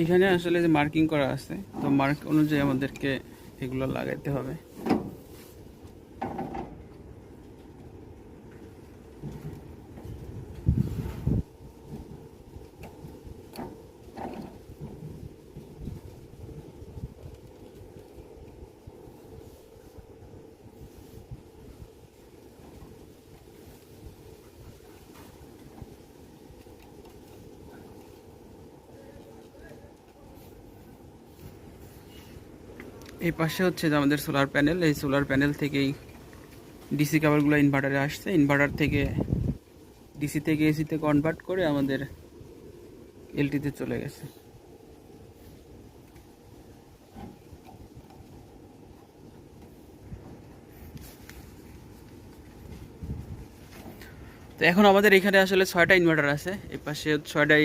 এখানে আসলে যে মার্কিং করা আছে, তো মার্ক অনুযায়ী আমাদেরকে এগুলো লাগাইতে হবে। এই পাশে হচ্ছে যে আমাদের সোলার প্যানেল, এই সোলার প্যানেল থেকেই ডিসি কেবলগুলো ইনভার্টারে আসছে, ইনভার্টার থেকে ডিসি থেকে এসিতে কনভার্ট করে আমাদের এলটিতে চলে গেছে। তো এখন আমাদের এখানে আসলে 6টা ইনভার্টার আছে, এই পাশে 6টা